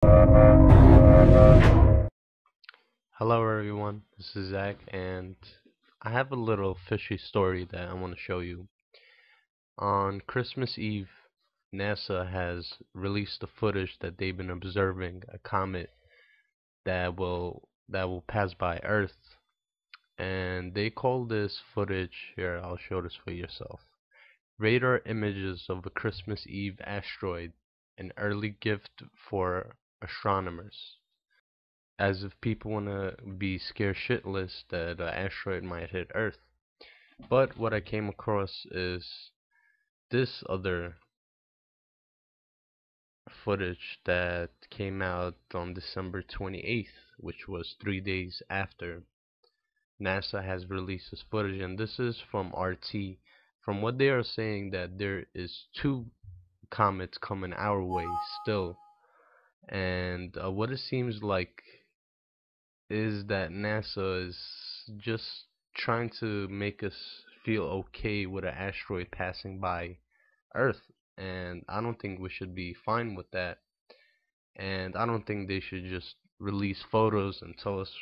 Hello everyone, this is Zach, and I have a little fishy story that I want to show you. On Christmas Eve, NASA has released the footage that they've been observing a comet that will pass by Earth, and they call this footage here. I'll show this for yourself. Radar images of a Christmas Eve asteroid, an early gift for astronomers. As if people want to be scared shitless that an asteroid might hit Earth. But what I came across is this other footage that came out on December 28th, which was 3 days after NASA has released this footage, and this is from RT. From what they are saying, that there is two comets coming our way still, and what it seems like is that NASA is just trying to make us feel okay with an asteroid passing by Earth, and I don't think we should be fine with that. And I don't think they should just release photos and tell us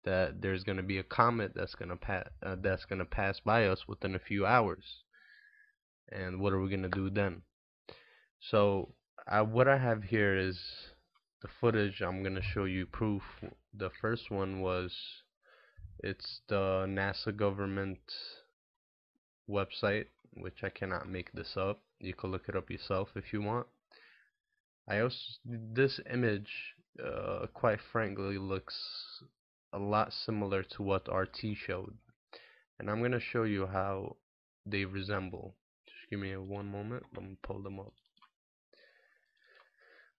that there's gonna be a comet that's gonna pass by us within a few hours. And what are we gonna do then? So what I have here is the footage. I'm gonna show you proof. The first one was it's the NASA government website, which I cannot make this up. You can look it up yourself if you want. This image, quite frankly, looks a lot similar to what RT showed, and I'm gonna show you how they resemble. Just give me one moment. Let me pull them up.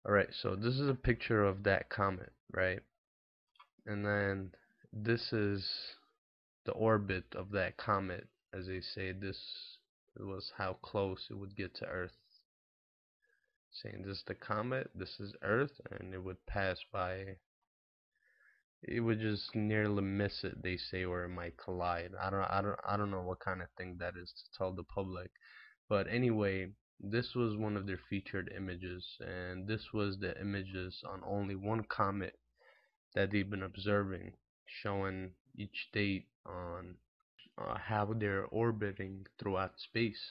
Alright, so this is a picture of that comet, right? And then this is the orbit of that comet. As they say, this was how close it would get to Earth. Saying this is the comet, this is Earth, and it would pass by. It would just nearly miss it, they say, or it might collide. I don't know what kind of thing that is to tell the public. But anyway, this was one of their featured images, and this was the images on only one comet that they've been observing, showing each date on how they're orbiting throughout space.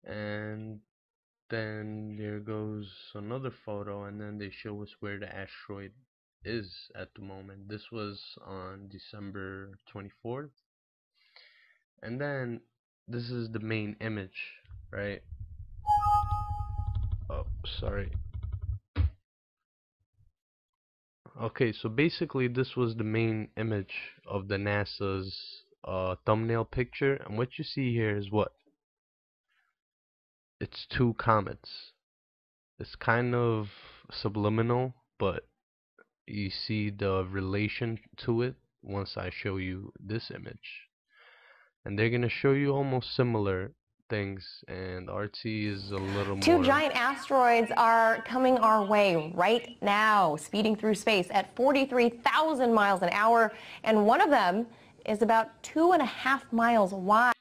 And then there goes another photo, and then they show us where the asteroid is at the moment. This was on December 24th. And then this is the main image, right? Oh, sorry. Okay, so basically this was the main image of the NASA's thumbnail picture, and what you see here is what? It's two comets. It's kind of subliminal, but you see the relation to it once I show you this image. And they're gonna show you almost similar things, and RT is a little more. Two giant asteroids are coming our way right now, speeding through space at 43,000 miles an hour, and one of them is about 2.5 miles wide.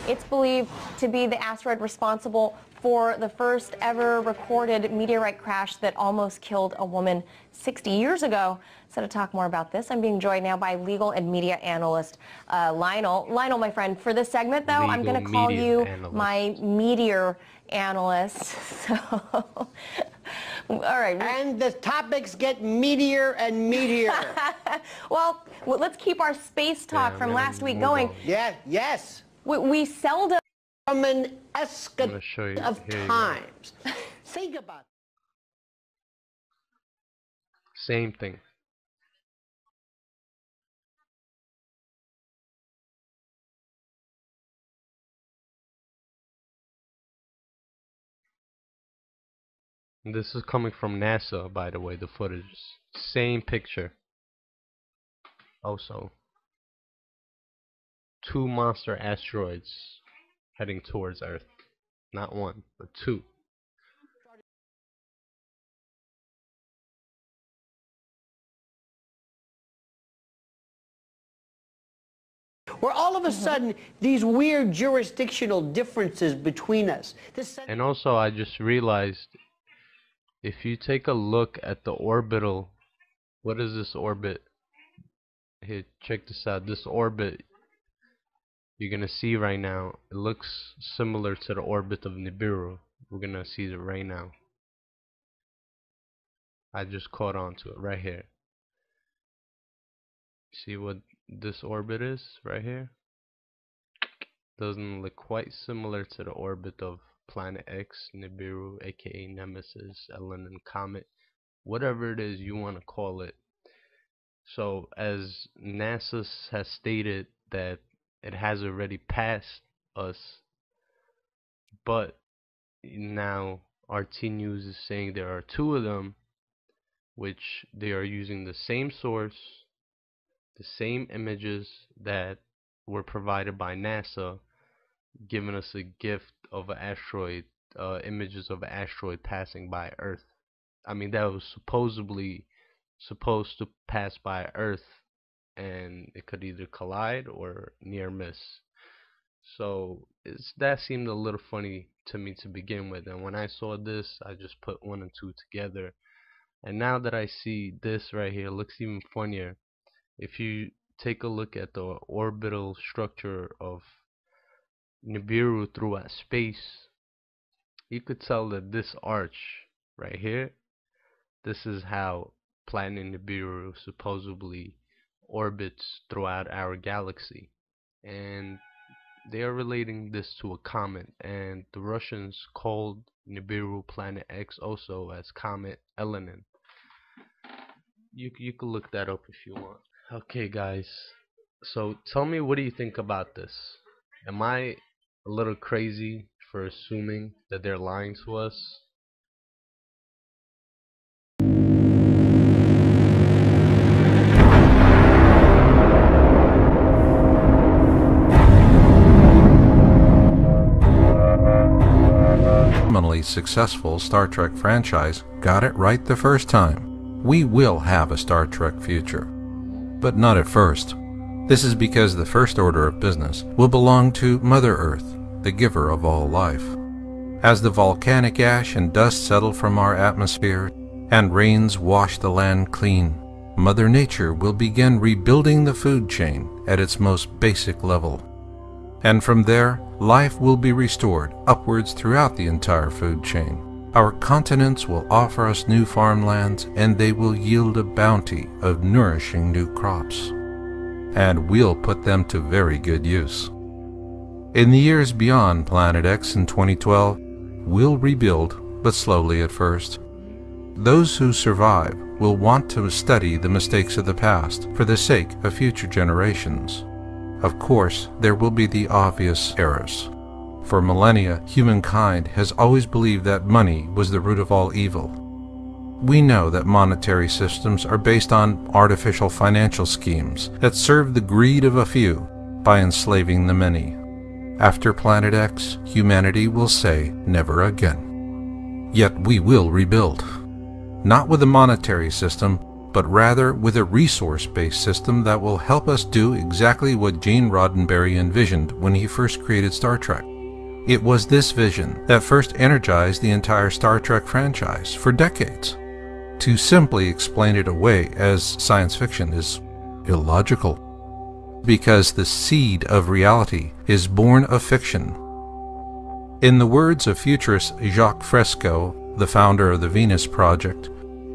It's believed to be the asteroid responsible for the first ever recorded meteorite crash that almost killed a woman 60 years ago. So to talk more about this, I'm being joined now by legal and media analyst Lionel. Lionel, my friend, for this segment, though, I'm going to call you my meteor analyst. So, all right. And the topics get meatier and meatier. Well, let's keep our space talk from last week going. Yeah, yes. We seldom From an escapade of Here times. Think about it. Same thing. This is coming from NASA, by the way, the footage. Same picture. Also, two monster asteroids heading towards Earth. Not one, but two. Where all of a sudden, these weird jurisdictional differences between us. And also, I just realized if you take a look at the orbital, what is this orbit? Here, check this out. This orbit, you're gonna see right now, it looks similar to the orbit of Nibiru. We're gonna see it right now. I just caught on to it right here. See what this orbit is right here? Doesn't look quite similar to the orbit of Planet X, Nibiru, aka Nemesis, Elenin Comet, whatever it is you want to call it. So, as NASA has stated that it has already passed us, but now RT News is saying there are two of them, which they are using the same source, the same images that were provided by NASA, giving us a gift of an asteroid, images of an asteroid passing by Earth. I mean, that was supposedly supposed to pass by Earth, and it could either collide or near miss. So that seemed a little funny to me to begin with, and when I saw this, I just put one and two together. And now that I see this right here, it looks even funnier. If you take a look at the orbital structure of Nibiru throughout space, you could tell that this arch right here, this is how planet Nibiru supposedly orbits throughout our galaxy. And they are relating this to a comet, and the Russians called Nibiru Planet X also as Comet Elenin. You could look that up if you want. Okay, guys. So tell me, what do you think about this? Am I a little crazy for assuming that they're lying to us? Phenomenally successful Star Trek franchise got it right the first time. We will have a Star Trek future. But not at first. This is because the first order of business will belong to Mother Earth, the giver of all life. As the volcanic ash and dust settle from our atmosphere and rains wash the land clean, Mother Nature will begin rebuilding the food chain at its most basic level. And from there, life will be restored upwards throughout the entire food chain. Our continents will offer us new farmlands, and they will yield a bounty of nourishing new crops. And we'll put them to very good use. In the years beyond Planet X in 2012, we'll rebuild, but slowly at first. Those who survive will want to study the mistakes of the past for the sake of future generations. Of course, there will be the obvious errors. For millennia, humankind has always believed that money was the root of all evil. We know that monetary systems are based on artificial financial schemes that serve the greed of a few by enslaving the many. After Planet X, humanity will say never again. Yet we will rebuild. Not with a monetary system, but rather with a resource-based system that will help us do exactly what Gene Roddenberry envisioned when he first created Star Trek. It was this vision that first energized the entire Star Trek franchise for decades. To simply explain it away as science fiction is illogical, because the seed of reality is born of fiction. In the words of futurist Jacques Fresco, the founder of the Venus Project,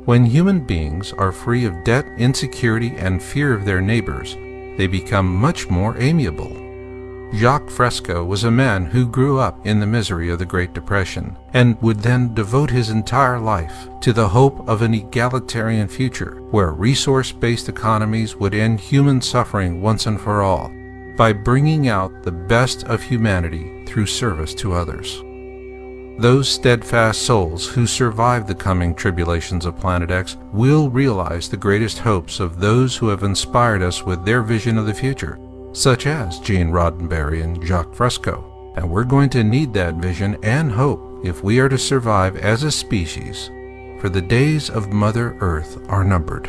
when human beings are free of debt, insecurity, and fear of their neighbors, they become much more amiable. Jacques Fresco was a man who grew up in the misery of the Great Depression and would then devote his entire life to the hope of an egalitarian future where resource-based economies would end human suffering once and for all by bringing out the best of humanity through service to others. Those steadfast souls who survive the coming tribulations of Planet X will realize the greatest hopes of those who have inspired us with their vision of the future, such as Gene Roddenberry and Jacques Fresco. And we're going to need that vision and hope if we are to survive as a species, for the days of Mother Earth are numbered.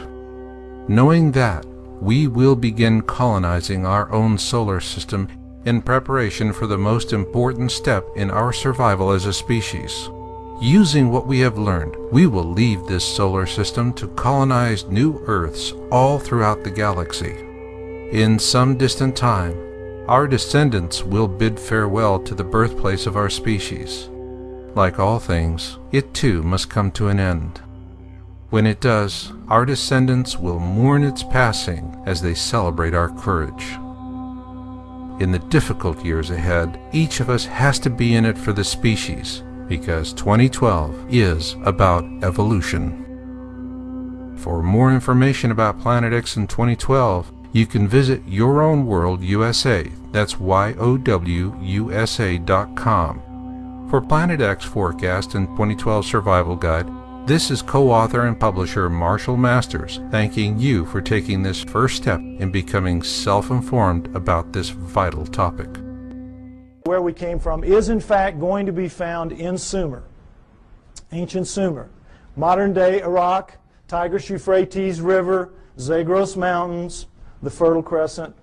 Knowing that, we will begin colonizing our own solar system in preparation for the most important step in our survival as a species, Using what we have learned, we will leave this solar system to colonize new Earths all throughout the galaxy. In some distant time, our descendants will bid farewell to the birthplace of our species. Like all things, it too must come to an end. When it does, our descendants will mourn its passing as they celebrate our courage. In the difficult years ahead, each of us has to be in it for the species, because 2012 is about evolution. For more information about Planet X in 2012, you can visit Your Own World USA, that's YOWUSA.com. For Planet X Forecast and 2012 Survival Guide, this is co-author and publisher Marshall Masters thanking you for taking this first step in becoming self-informed about this vital topic. Where we came from is in fact going to be found in Sumer, ancient Sumer, modern-day Iraq, Tigris-Euphrates River, Zagros Mountains, the Fertile Crescent.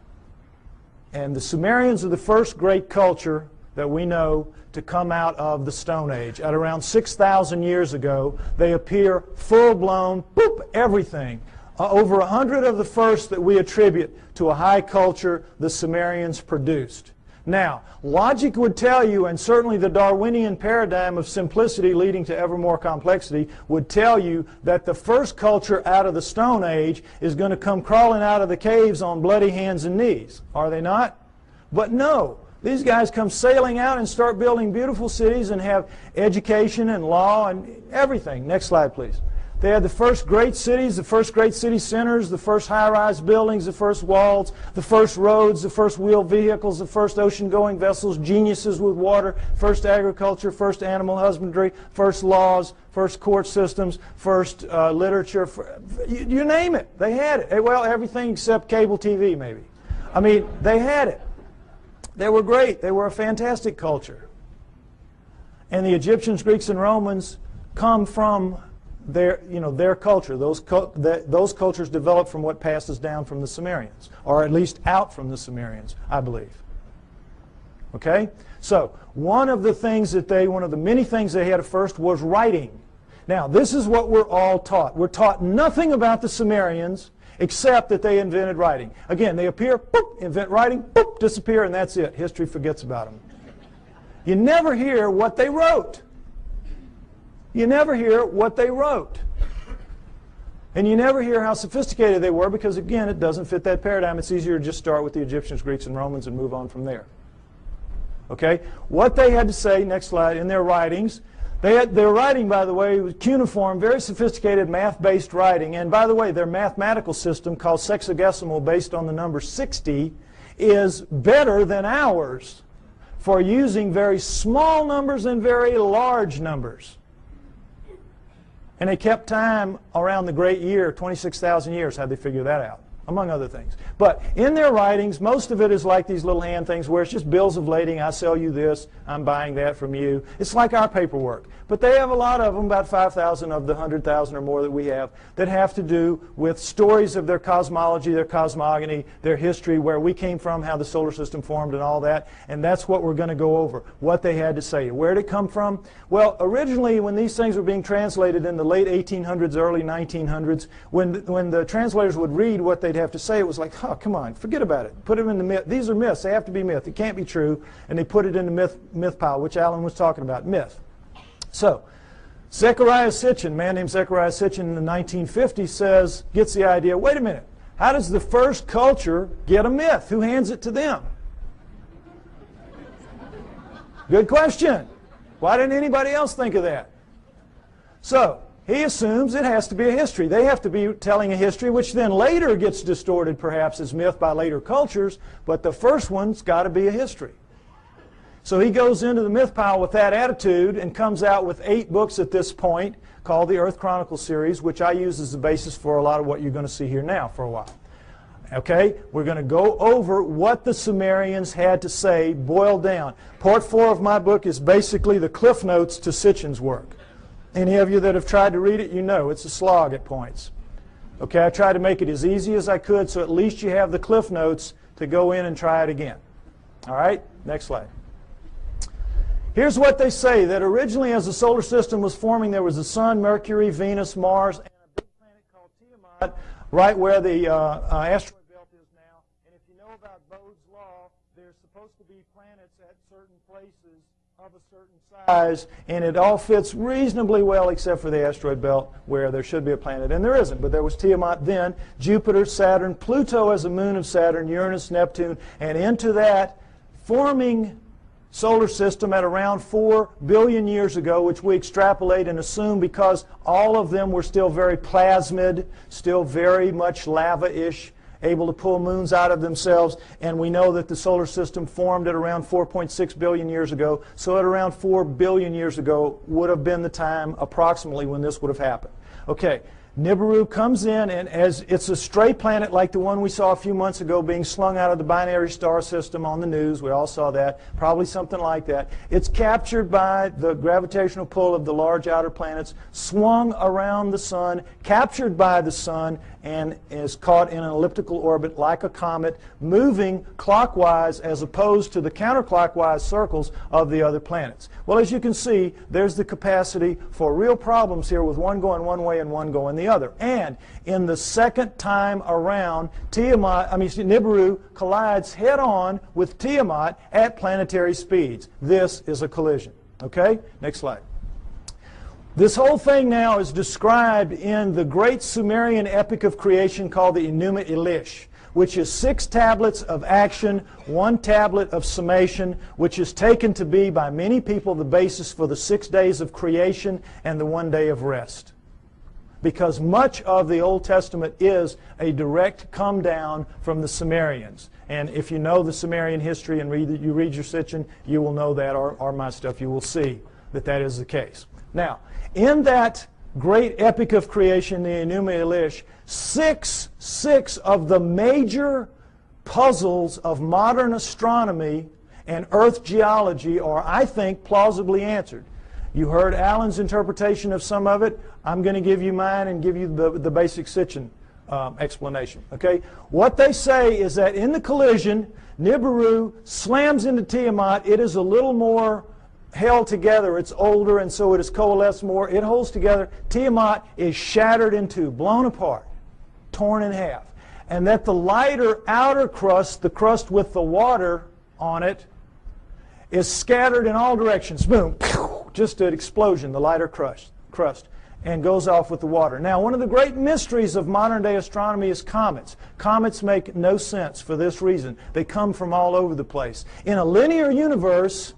And the Sumerians are the first great culture that we know to come out of the Stone Age. At around 6,000 years ago, they appear full-blown, boop, everything. Over 100 of the first that we attribute to a high culture the Sumerians produced. Now, logic would tell you, and certainly the Darwinian paradigm of simplicity leading to ever more complexity would tell you that the first culture out of the Stone Age is going to come crawling out of the caves on bloody hands and knees. Are they not? But no. These guys come sailing out and start building beautiful cities and have education and law and everything. Next slide, please. They had the first great cities, the first great city centers, the first high-rise buildings, the first walls, the first roads, the first wheeled vehicles, the first ocean-going vessels, geniuses with water, first agriculture, first animal husbandry, first laws, first court systems, first literature. You name it. They had it. Well, everything except cable TV, maybe. I mean, they had it. They were great. They were a fantastic culture. And the Egyptians, Greeks, and Romans come from their culture. Those cultures developed from what passes down from the Sumerians, or at least out from the Sumerians, I believe. Okay? So, one of the many things they had at first was writing. Now, this is what we're all taught. We're taught nothing about the Sumerians except that they invented writing. Again, they appear, boop, invent writing, boop, disappear, and that's it. History forgets about them. You never hear what they wrote. You never hear what they wrote. And you never hear how sophisticated they were because, again, it doesn't fit that paradigm. It's easier to just start with the Egyptians, Greeks, and Romans and move on from there. Okay? What they had to say, next slide, in their writings, their writing, by the way, was cuneiform, very sophisticated math-based writing. And by the way, their mathematical system, called sexagesimal, based on the number 60, is better than ours for using very small numbers and very large numbers. And they kept time around the great year, 26,000 years. How'd they figure that out? Among other things. But in their writings, most of it is like these little hand things where it's just bills of lading. I sell you this. I'm buying that from you. It's like our paperwork. But they have a lot of them, about 5,000 of the 100,000 or more that we have, that have to do with stories of their cosmology, their cosmogony, their history, where we came from, how the solar system formed and all that. And that's what we're going to go over, what they had to say. Where did it come from? Well, originally, when these things were being translated in the late 1800s, early 1900s, when the translators would read what they'd have to say, it was like, oh, come on, forget about it. Put them in the myth. These are myths. They have to be myth. It can't be true. And they put it in the myth pile, which Alan was talking about, myth. So, Zechariah Sitchin, a man named Zechariah Sitchin in the 1950s gets the idea, wait a minute, how does the first culture get a myth? Who hands it to them? Good question. Why didn't anybody else think of that? So, he assumes it has to be a history. They have to be telling a history, which then later gets distorted perhaps as myth by later cultures, but the first one's got to be a history. So he goes into the myth pile with that attitude and comes out with 8 books at this point called the Earth Chronicles series, which I use as the basis for a lot of what you're going to see here now for a while. Okay, we're going to go over what the Sumerians had to say, boiled down. Part 4 of my book is basically the cliff notes to Sitchin's work. Any of you that have tried to read it, you know it's a slog at points. Okay, I tried to make it as easy as I could so at least you have the cliff notes to go in and try it again. All right, next slide. Here's what they say, that originally as the solar system was forming, there was the Sun, Mercury, Venus, Mars, and a big planet called Tiamat, right where the asteroid belt is now. And if you know about Bode's law, there's supposed to be planets at certain places of a certain size, and it all fits reasonably well except for the asteroid belt where there should be a planet, and there isn't. But there was Tiamat then, Jupiter, Saturn, Pluto as a moon of Saturn, Uranus, Neptune, and into that forming solar system at around 4 billion years ago, which we extrapolate and assume because all of them were still very plasmid, still very much lava-ish, able to pull moons out of themselves, and we know that the solar system formed at around 4.6 billion years ago, so at around 4 billion years ago would have been the time approximately when this would have happened. Okay, Nibiru comes in, and as it's a stray planet like the one we saw a few months ago being slung out of the binary star system on the news. We all saw that. Probably something like that. It's captured by the gravitational pull of the large outer planets, swung around the Sun, captured by the Sun, and is caught in an elliptical orbit like a comet, moving clockwise as opposed to the counterclockwise circles of the other planets. Well, as you can see, there's the capacity for real problems here with one going one way and one going the other. And in the second time around, Nibiru collides head-on with Tiamat at planetary speeds. This is a collision. Okay? Next slide. This whole thing now is described in the great Sumerian epic of creation called the Enuma Elish, which is 6 tablets of action, 1 tablet of summation, which is taken to be by many people the basis for the 6 days of creation and the 1 day of rest. Because much of the Old Testament is a direct come down from the Sumerians. And if you know the Sumerian history and you read your Sitchin, you will know that, or my stuff, you will see that that is the case. Now, in that great epic of creation, the Enuma Elish, six of the major puzzles of modern astronomy and Earth geology are, I think, plausibly answered. You heard Alan's interpretation of some of it. I'm going to give you mine and give you the basic Sitchin explanation. Okay? What they say is that in the collision, Nibiru slams into Tiamat. It is a little more held together. It's older, and so it is coalesced more. It holds together. Tiamat is shattered in two, blown apart, torn in half. And that the lighter outer crust, the crust with the water on it, is scattered in all directions. Boom, just an explosion, the lighter crust, and goes off with the water. Now, one of the great mysteries of modern-day astronomy is comets. Comets make no sense for this reason. They come from all over the place. In a linear universe,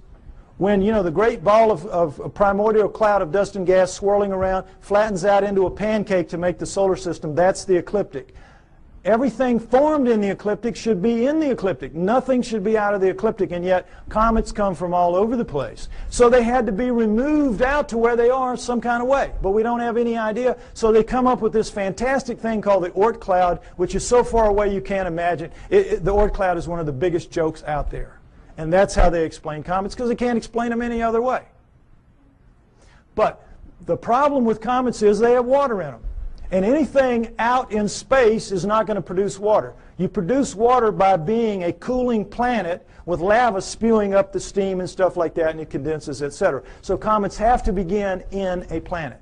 when, you know, the great ball of a primordial cloud of dust and gas swirling around flattens out into a pancake to make the solar system, that's the ecliptic. Everything formed in the ecliptic should be in the ecliptic. Nothing should be out of the ecliptic, and yet comets come from all over the place. So they had to be removed out to where they are some kind of way, but we don't have any idea. So they come up with this fantastic thing called the Oort cloud, which is so far away you can't imagine. The Oort cloud is one of the biggest jokes out there. And that's how they explain comets, because they can't explain them any other way. But the problem with comets is they have water in them. And anything out in space is not going to produce water. You produce water by being a cooling planet with lava spewing up the steam and stuff like that, and it condenses, etc. So comets have to begin in a planet.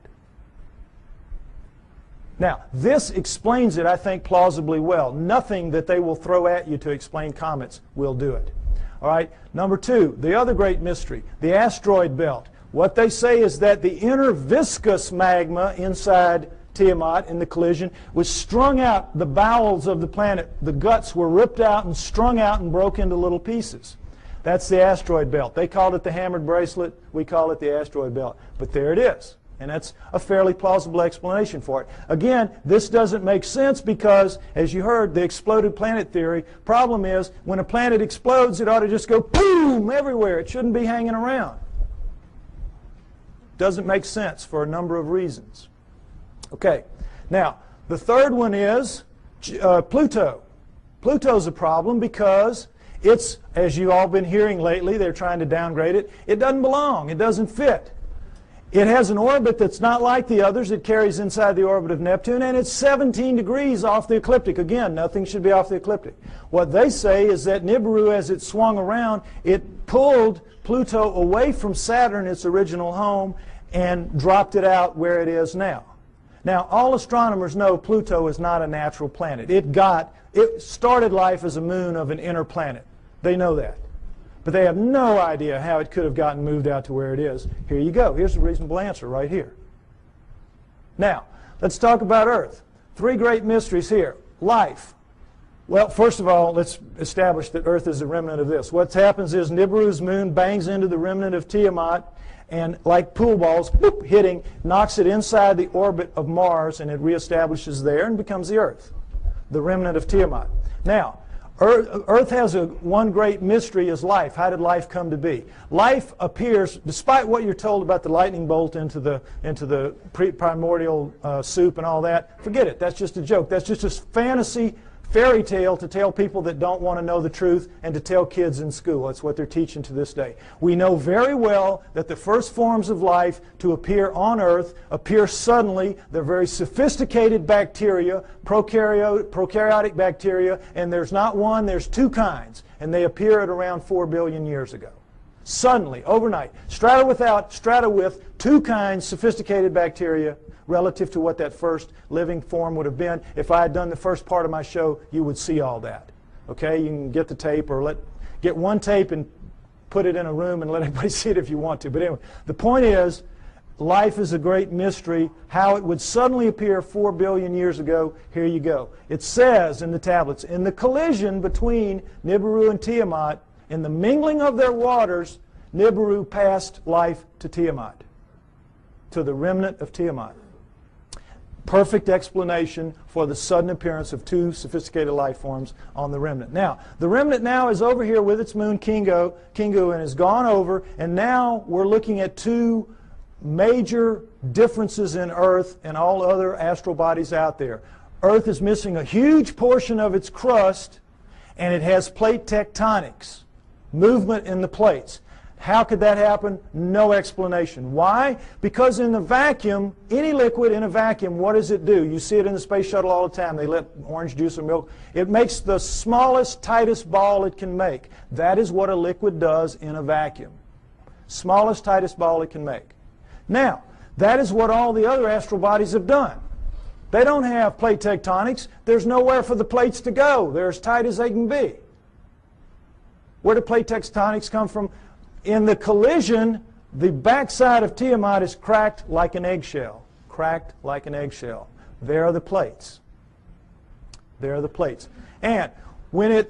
Now, this explains it, I think, plausibly well. Nothing that they will throw at you to explain comets will do it. All right, number 2, the other great mystery, the asteroid belt. What they say is that the inner viscous magma inside Tiamat in the collision was strung out the bowels of the planet. The guts were ripped out and strung out and broke into little pieces. That's the asteroid belt. They called it the hammered bracelet. We call it the asteroid belt. But there it is. And that's a fairly plausible explanation for it. Again, this doesn't make sense because, as you heard, the exploded planet theory. Problem is, when a planet explodes, it ought to just go boom everywhere. It shouldn't be hanging around. Doesn't make sense for a number of reasons. Okay, now, the third one is Pluto. Pluto's a problem because it's, as you've all been hearing lately, they're trying to downgrade it. It doesn't belong. It doesn't fit. It has an orbit that's not like the others. It carries inside the orbit of Neptune, and it's 17 degrees off the ecliptic. Again, nothing should be off the ecliptic. What they say is that Nibiru, as it swung around, it pulled Pluto away from Saturn, its original home, and dropped it out where it is now. Now, all astronomers know Pluto is not a natural planet. It started life as a moon of an inner planet. They know that. But they have no idea how it could have gotten moved out to where it is. Here you go. Here's the reasonable answer right here. Now, let's talk about Earth. Three great mysteries here. Life. Well, first of all, let's establish that Earth is a remnant of this. What happens is Nibiru's moon bangs into the remnant of Tiamat, and like pool balls, boop, hitting, knocks it inside the orbit of Mars, and it reestablishes there and becomes the Earth, the remnant of Tiamat. Now, Earth has one great mystery is life. How did life come to be? Life appears, despite what you're told about the lightning bolt into the primordial soup and all that, forget it. That's just a joke. That's just a fantasy fairy tale to tell people that don't want to know the truth and to tell kids in school. That's what they're teaching to this day. We know very well that the first forms of life to appear on Earth appear suddenly. They're very sophisticated bacteria, prokaryotic bacteria, and there's not one, there's two kinds, and they appear at around 4 billion years ago. Suddenly, overnight, strata with, two kinds, sophisticated bacteria, relative to what that first living form would have been. If I had done the first part of my show, you would see all that. Okay, you can get the tape or get one tape and put it in a room and let everybody see it if you want to. But anyway, the point is, life is a great mystery. How it would suddenly appear 4 billion years ago, here you go. It says in the tablets, in the collision between Nibiru and Tiamat, in the mingling of their waters, Nibiru passed life to Tiamat, to the remnant of Tiamat. Perfect explanation for the sudden appearance of two sophisticated life forms on the remnant. Now, the remnant now is over here with its moon Kingu and has gone over, and now we're looking at two major differences in Earth and all other astral bodies out there. Earth is missing a huge portion of its crust, and it has plate tectonics, movement in the plates. How could that happen? No explanation. Why? Because in the vacuum, any liquid in a vacuum, what does it do? You see it in the space shuttle all the time. They let orange juice or milk. It makes the smallest, tightest ball it can make. That is what a liquid does in a vacuum. Smallest, tightest ball it can make. Now, that is what all the other astral bodies have done. They don't have plate tectonics. There's nowhere for the plates to go. They're as tight as they can be. Where do plate tectonics come from? In the collision, the backside of Tiamat is cracked like an eggshell. Cracked like an eggshell. There are the plates. There are the plates. And when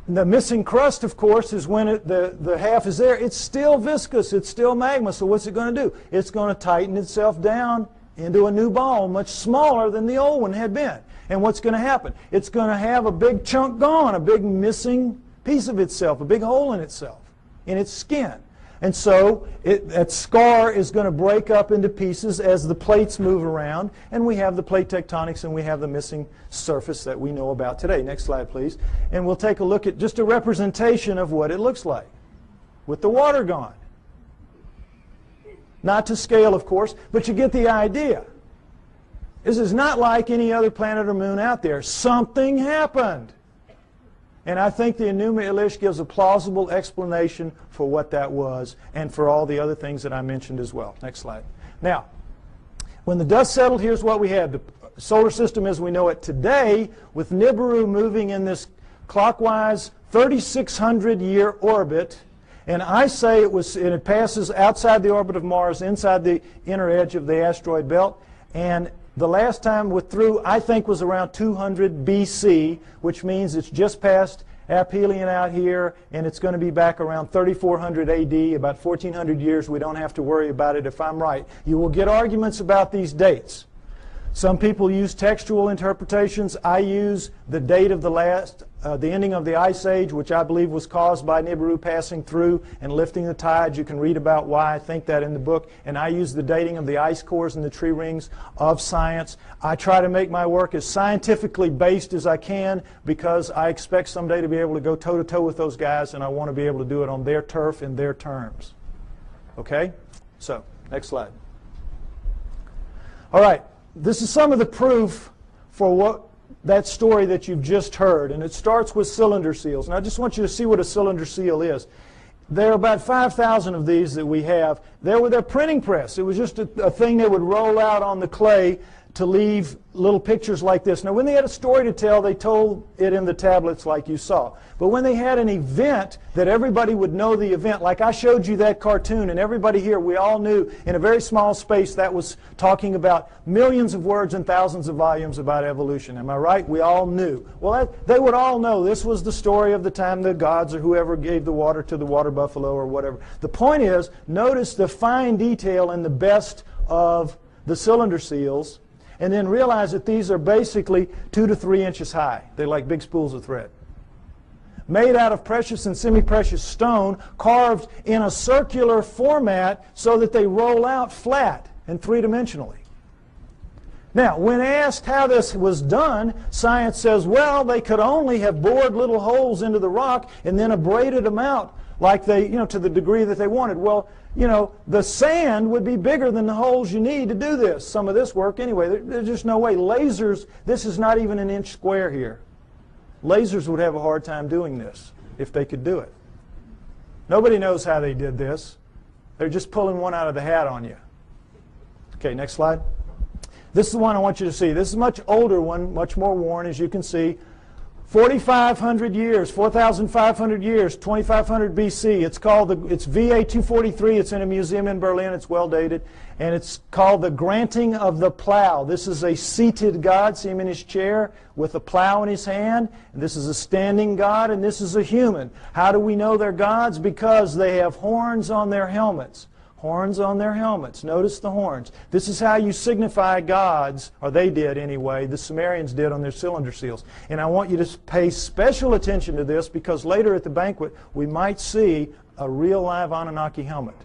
the missing crust, of course, is when the half is there. It's still viscous. It's still magma. So what's it going to do? It's going to tighten itself down into a new ball, much smaller than the old one had been. And what's going to happen? It's going to have a big chunk gone, a big missing piece of itself, a big hole in itself, in its skin. And so that scar is going to break up into pieces as the plates move around, and we have the plate tectonics and we have the missing surface that we know about today. Next slide, please. And we'll take a look at just a representation of what it looks like with the water gone. Not to scale, of course, but you get the idea. This is not like any other planet or moon out there. Something happened. And I think the Enuma Elish gives a plausible explanation for what that was and for all the other things that I mentioned as well. Next slide. Now, when the dust settled, here's what we had. The solar system as we know it today, with Nibiru moving in this clockwise 3,600-year orbit. And I say it passes outside the orbit of Mars, inside the inner edge of the asteroid belt. And the last time we're through, I think, was around 200 BC, which means it's just past aphelion out here, and it's going to be back around 3400 AD, about 1400 years. We don't have to worry about it if I'm right. You will get arguments about these dates. Some people use textual interpretations. I use the date of the ending of the Ice Age, which I believe was caused by Nibiru passing through and lifting the tides. You can read about why I think that in the book. And I use the dating of the ice cores and the tree rings of science. I try to make my work as scientifically based as I can because I expect someday to be able to go toe-to-toe with those guys, and I want to be able to do it on their turf in their terms. Okay? So, next slide. All right, this is some of the proof for what that story that you've just heard, and it starts with cylinder seals. And I just want you to see what a cylinder seal is. There are about 5,000 of these that we have. They were their printing press. It was just a thing they would roll out on the clay to leave little pictures like this. Now, when they had a story to tell, they told it in the tablets like you saw. But when they had an event that everybody would know the event, like I showed you that cartoon, and everybody here, we all knew in a very small space that was talking about millions of words and thousands of volumes about evolution. Am I right? We all knew. Well, they would all know this was the story of the time the gods or whoever gave the water to the water buffalo or whatever. The point is, notice the fine detail in the best of the cylinder seals, and then realize that these are basically 2 to 3 inches high. They're like big spools of thread. Made out of precious and semi-precious stone, carved in a circular format so that they roll out flat and three-dimensionally. Now, when asked how this was done, science says, well, they could only have bored little holes into the rock and then abraded them out like they, to the degree that they wanted. Well, the sand would be bigger than the holes you need to do this. Some of this work anyway. There's just no way. Lasers, this is not even an inch square here. Lasers would have a hard time doing this if they could do it. Nobody knows how they did this. They're just pulling one out of the hat on you. Okay, next slide. This is the one I want you to see. This is a much older one, much more worn, as you can see. 4,500 years, 4,500 years, 2,500 BC. It's called it's VA 243. It's in a museum in Berlin. It's well dated. And it's called the Granting of the Plow. This is a seated God. See him in his chair with a plow in his hand. And this is a standing God, and this is a human. How do we know they're gods? Because they have horns on their helmets. Horns on their helmets. Notice the horns. This is how you signify gods, or they did anyway, the Sumerians did on their cylinder seals. And I want you to pay special attention to this because later at the banquet we might see a real live Anunnaki helmet.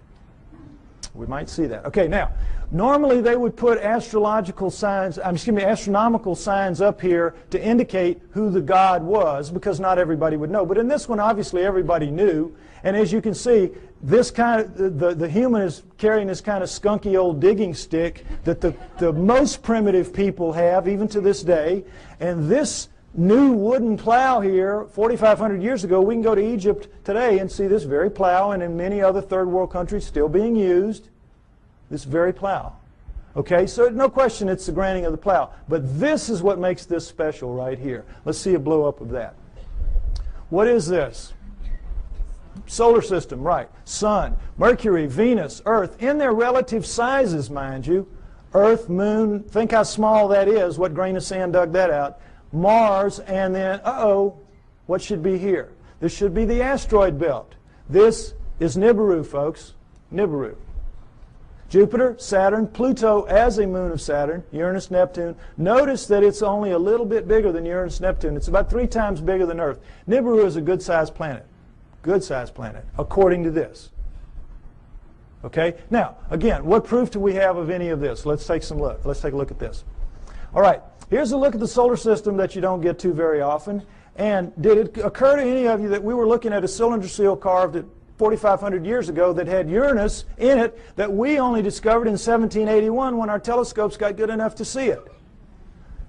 We might see that. Okay, now, normally they would put astronomical signs up here to indicate who the god was because not everybody would know. But in this one, obviously everybody knew. And as you can see, this the human is carrying this kind of skunky old digging stick that the most primitive people have, even to this day. And this new wooden plow here, 4,500 years ago, we can go to Egypt today and see this very plow, and in many other third world countries still being used, this very plow. Okay, so no question it's the granting of the plow. But this is what makes this special right here. Let's see a blow-up of that. What is this? Solar system, right. Sun, Mercury, Venus, Earth, in their relative sizes, mind you. Earth, Moon, think how small that is. What grain of sand dug that out? Mars, and then, what should be here? This should be the asteroid belt. This is Nibiru, folks. Nibiru. Jupiter, Saturn, Pluto as a moon of Saturn, Uranus, Neptune. Notice that it's only a little bit bigger than Uranus, Neptune. It's about 3 times bigger than Earth. Nibiru is a good-sized planet. Good-sized planet, according to this. Okay? Now, again, what proof do we have of any of this? Let's take some look. Let's take a look at this. All right, here's a look at the solar system that you don't get to very often. And did it occur to any of you that we were looking at a cylinder seal carved at 4,500 years ago that had Uranus in it that we only discovered in 1781 when our telescopes got good enough to see it?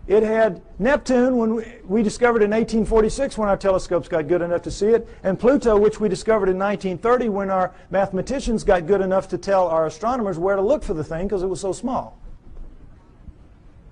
It had Neptune when we discovered in 1846 when our telescopes got good enough to see it, and Pluto, which we discovered in 1930 when our mathematicians got good enough to tell our astronomers where to look for the thing because it was so small.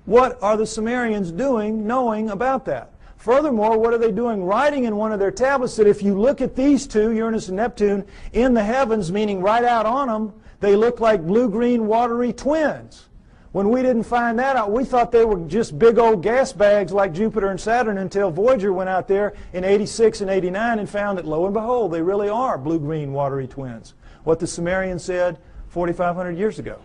What are the Sumerians doing knowing about that? Furthermore, what are they doing writing in one of their tablets that if you look at these two, Uranus and Neptune, in the heavens, meaning right out on them, they look like blue-green watery twins. When we didn't find that out, we thought they were just big old gas bags like Jupiter and Saturn until Voyager went out there in 86 and 89 and found that, lo and behold, they really are blue-green watery twins. What the Sumerians said 4,500 years ago.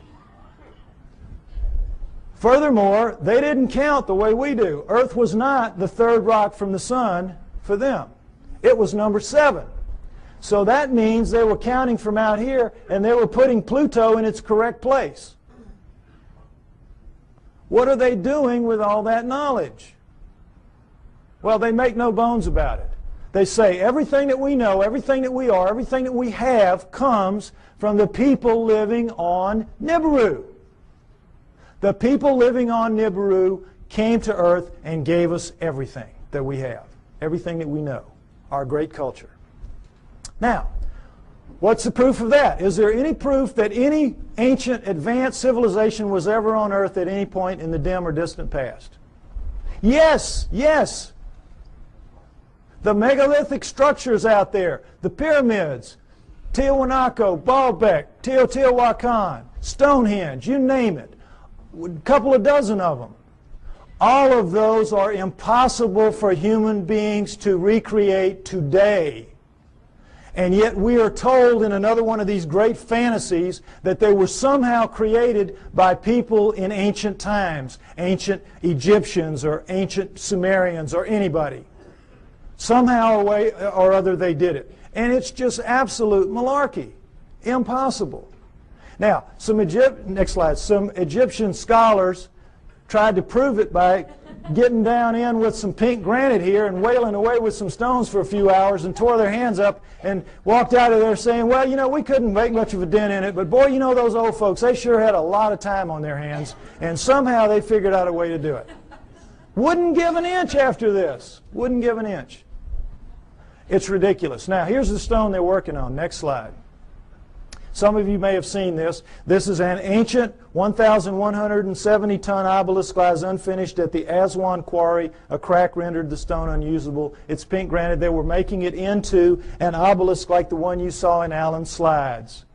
Furthermore, they didn't count the way we do. Earth was not the third rock from the sun for them. It was number 7. So that means they were counting from out here and they were putting Pluto in its correct place. What are they doing with all that knowledge? Well, they make no bones about it. They say everything that we know, everything that we are, everything that we have comes from the people living on Nibiru. The people living on Nibiru came to Earth and gave us everything that we have, everything that we know, our great culture. Now, what's the proof of that? Is there any proof that any ancient advanced civilization was ever on Earth at any point in the dim or distant past? Yes, yes. The megalithic structures out there, the pyramids, Tiwanaku, Baalbek, Teotihuacan, Stonehenge, you name it, a couple of dozen of them. All of those are impossible for human beings to recreate today. And yet we are told in another one of these great fantasies that they were somehow created by people in ancient times, ancient Egyptians or ancient Sumerians or anybody. Somehow or other they did it. And it's just absolute malarkey. Impossible. Now, next slide. Some Egyptian scholars tried to prove it by getting down in with some pink granite here and wailing away with some stones for a few hours and tore their hands up and walked out of there saying, well, you know, we couldn't make much of a dent in it, but boy, you know, those old folks, they sure had a lot of time on their hands, and somehow they figured out a way to do it. Wouldn't give an inch after this. Wouldn't give an inch. It's ridiculous. Now, here's the stone they're working on. Next slide. Some of you may have seen this. This is an ancient 1,170-ton obelisk lies unfinished at the Aswan quarry. A crack rendered the stone unusable. It's pink granite. They were making it into an obelisk like the one you saw in Allen's slides.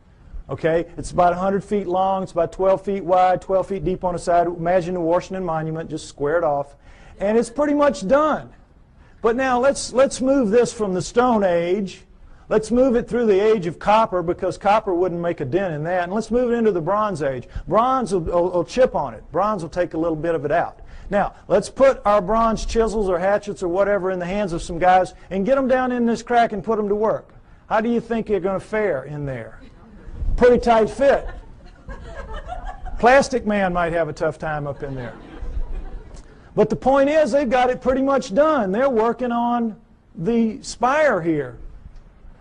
Okay? It's about 100 feet long. It's about 12 feet wide, 12 feet deep on the side. Imagine the Washington Monument, just squared off. And it's pretty much done. But now let's move this from the Stone Age. Let's move it through the age of copper, because copper wouldn't make a dent in that. And let's move it into the Bronze Age. Bronze will chip on it. Bronze will take a little bit of it out. Now, let's put our bronze chisels or hatchets or whatever in the hands of some guys and get them down in this crack and put them to work. How do you think you're going to fare in there? Pretty tight fit. Plastic Man might have a tough time up in there. But the point is, they've got it pretty much done. They're working on the spire here.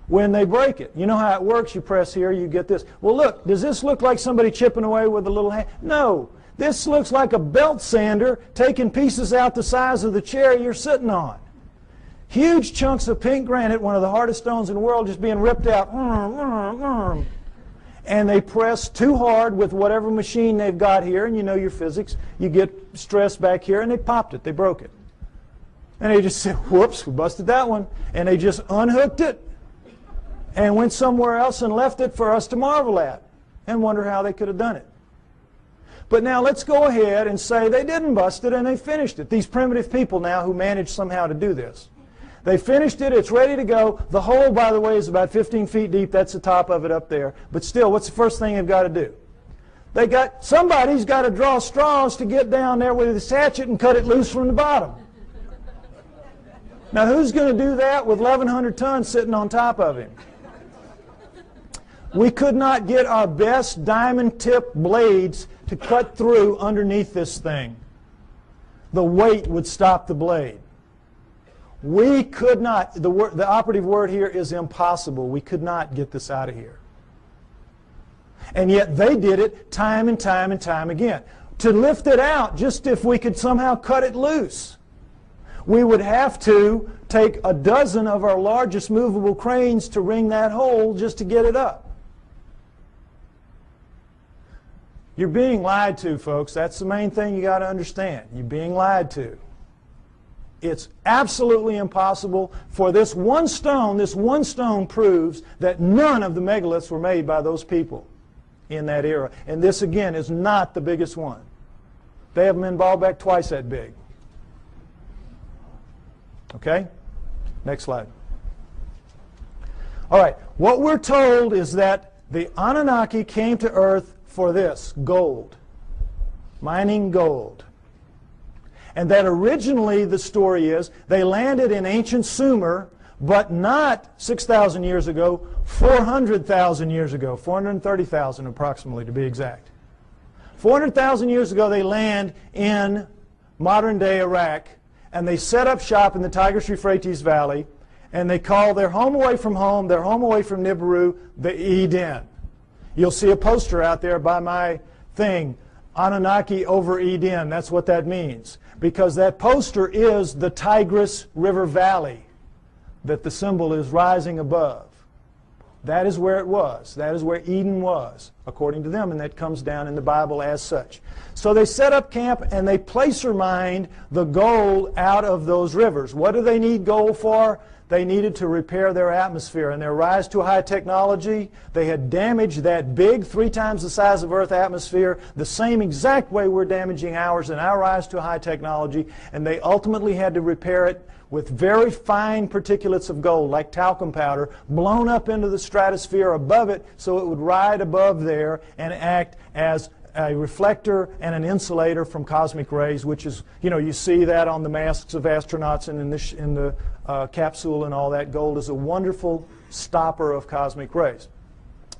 When they break it, you know how it works. You press here, you get this. Well, look, does this look like somebody chipping away with a little hand? No. This looks like a belt sander taking pieces out the size of the chair you're sitting on. Huge chunks of pink granite, one of the hardest stones in the world, just being ripped out. And they press too hard with whatever machine they've got here, and you know your physics. You get stress back here, and they popped it. They broke it. And they just said, whoops, we busted that one. And they just unhooked it and went somewhere else and left it for us to marvel at and wonder how they could have done it. But now let's go ahead and say they didn't bust it and they finished it. These primitive people now who managed somehow to do this. They finished it. It's ready to go. The hole, by the way, is about 15 feet deep. That's the top of it up there. But still, what's the first thing they've got to do? Somebody's got to draw straws to get down there with his hatchet and cut it loose from the bottom. Now, who's going to do that with 1,100 tons sitting on top of him? We could not get our best diamond tip blades to cut through underneath this thing. The weight would stop the blade. We could not, the operative word here is impossible. We could not get this out of here. And yet they did it time and time and time again. To lift it out, just if we could somehow cut it loose, we would have to take a dozen of our largest movable cranes to wring that hole just to get it up. You're being lied to, folks. That's the main thing you got to understand. You're being lied to. It's absolutely impossible for this one stone. This one stone proves that none of the megaliths were made by those people in that era. And this, again, is not the biggest one. They have them in Baalbek twice that big. Okay? Next slide. All right. What we're told is that the Anunnaki came to Earth for this, gold, mining gold. And that originally the story is they landed in ancient Sumer, but not 6,000 years ago, 400,000 years ago, 430,000 approximately to be exact. 400,000 years ago they land in modern-day Iraq, and they set up shop in the Tigris-Euphrates Valley, and they call their home away from home, their home away from Nibiru, the Eden. You'll see a poster out there by my thing Anunnaki over Eden. That's what that means. Because that poster is the Tigris River Valley that the symbol is rising above. That is where it was. That is where Eden was, according to them, and that comes down in the Bible as such. So they set up camp and they placer mined the gold out of those rivers. What do they need gold for? They needed to repair their atmosphere. And their rise to high technology, they had damaged that big, 3 times the size of Earth atmosphere, the same exact way we're damaging ours in our rise to high technology, and they ultimately had to repair it with very fine particulates of gold, like talcum powder, blown up into the stratosphere above it so it would ride above there and act as a reflector and an insulator from cosmic rays, which is, you see that on the masks of astronauts and in the capsule and all that. Gold is a wonderful stopper of cosmic rays.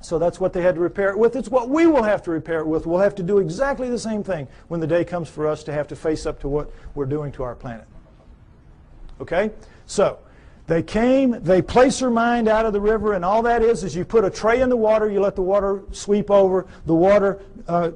So that's what they had to repair it with. It's what we will have to repair it with. We'll have to do exactly the same thing when the day comes for us to have to face up to what we're doing to our planet. Okay? So they came, they placer mined out of the river, and all that is you put a tray in the water, you let the water sweep over, the water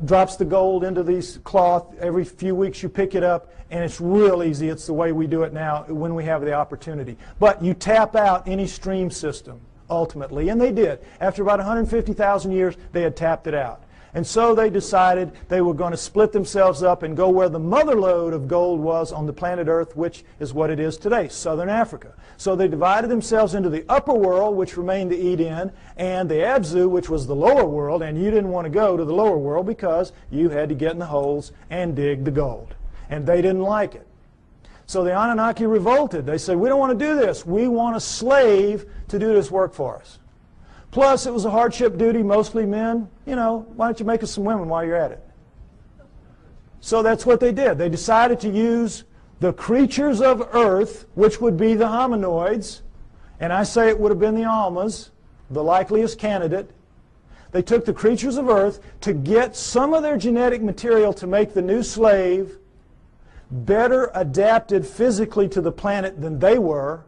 drops the gold into these cloth. Every few weeks you pick it up, and it's real easy. It's the way we do it now when we have the opportunity. But you tap out any stream system, ultimately, and they did. After about 150,000 years, they had tapped it out. And so they decided they were going to split themselves up and go where the mother lode of gold was on the planet Earth, which is what it is today, southern Africa. So they divided themselves into the upper world, which remained the Eden, and the Abzu, which was the lower world, and you didn't want to go to the lower world because you had to get in the holes and dig the gold. And they didn't like it. So the Anunnaki revolted. They said, we don't want to do this. We want a slave to do this work for us. Plus, it was a hardship duty, mostly men. Why don't you make us some women while you're at it? So that's what they did. They decided to use the creatures of Earth, which would be the hominoids, and I say it would have been the Almas, the likeliest candidate. They took the creatures of Earth to get some of their genetic material to make the new slave better adapted physically to the planet than they were,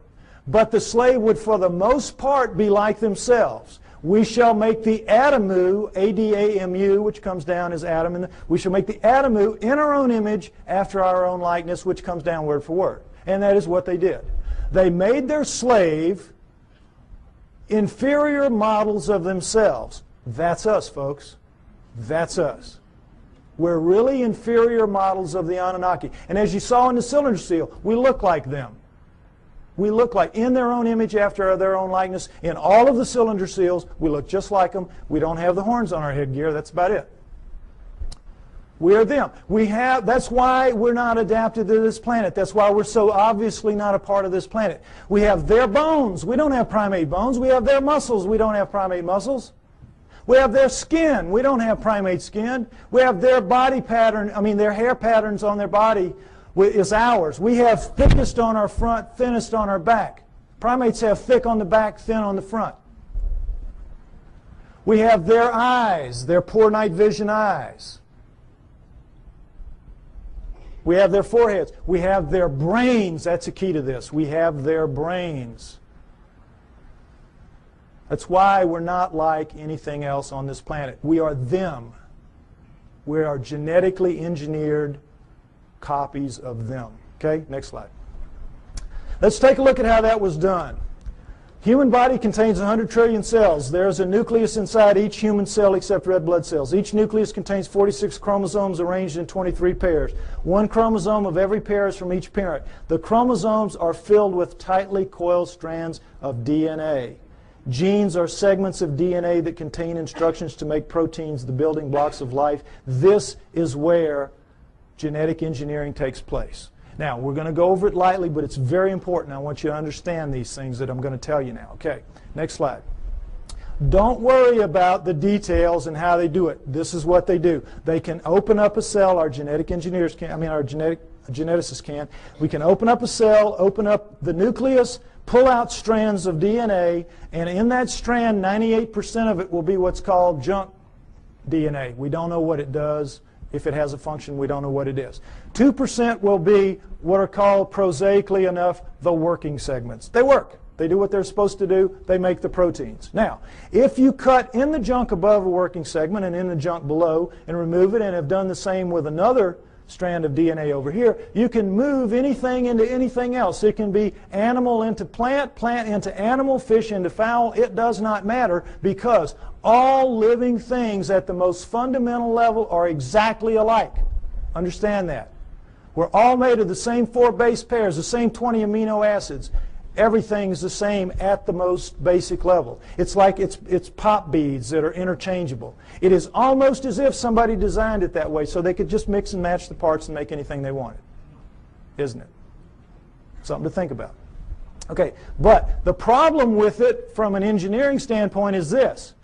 but the slave would for the most part be like themselves. We shall make the Adamu, A-D-A-M-U, which comes down as Adam, and we shall make the Adamu in our own image after our own likeness, which comes down word for word. And that is what they did. They made their slave inferior models of themselves. That's us, folks. That's us. We're really inferior models of the Anunnaki. And as you saw in the cylinder seal, we look like them. We look like, in their own image after their own likeness. In all of the cylinder seals, we look just like them. We don't have the horns on our headgear. That's about it. We are them. That's why we're not adapted to this planet. That's why we're so obviously not a part of this planet. We have their bones. We don't have primate bones. We have their muscles. We don't have primate muscles. We have their skin. We don't have primate skin. We have their body pattern, their hair patterns on their body is ours. We have thickest on our front, thinnest on our back. Primates have thick on the back, thin on the front. We have their eyes, their poor night vision eyes. We have their foreheads. We have their brains. That's a key to this. We have their brains. That's why we're not like anything else on this planet. We are them. We are genetically engineered copies of them. Okay, next slide. Let's take a look at how that was done. Human body contains 100 trillion cells. There's a nucleus inside each human cell except red blood cells. Each nucleus contains 46 chromosomes arranged in 23 pairs. One chromosome of every pair is from each parent. The chromosomes are filled with tightly coiled strands of DNA. Genes are segments of DNA that contain instructions to make proteins, the building blocks of life. This is where genetic engineering takes place. Now, we're going to go over it lightly, but it's very important. I want you to understand these things that I'm going to tell you now. Okay, next slide. Don't worry about the details and how they do it. This is what they do. They can open up a cell, our genetic engineers can, our geneticists can. We can open up a cell, open up the nucleus, pull out strands of DNA, and in that strand, 98% of it will be what's called junk DNA. We don't know what it does. If it has a function, we don't know what it is. 2% will be what are called, prosaically enough, the working segments. They work. They do what they're supposed to do. They make the proteins. Now, if you cut in the junk above a working segment and in the junk below and remove it and have done the same with another strand of DNA over here, you can move anything into anything else. It can be animal into plant, plant into animal, fish into fowl. It does not matter, because all living things at the most fundamental level are exactly alike. Understand that. We're all made of the same 4 base pairs, the same 20 amino acids. Everything's the same at the most basic level. It's like it's pop beads that are interchangeable. It is almost as if somebody designed it that way so they could just mix and match the parts and make anything they wanted. Isn't it? Something to think about. Okay, but the problem with it from an engineering standpoint is this.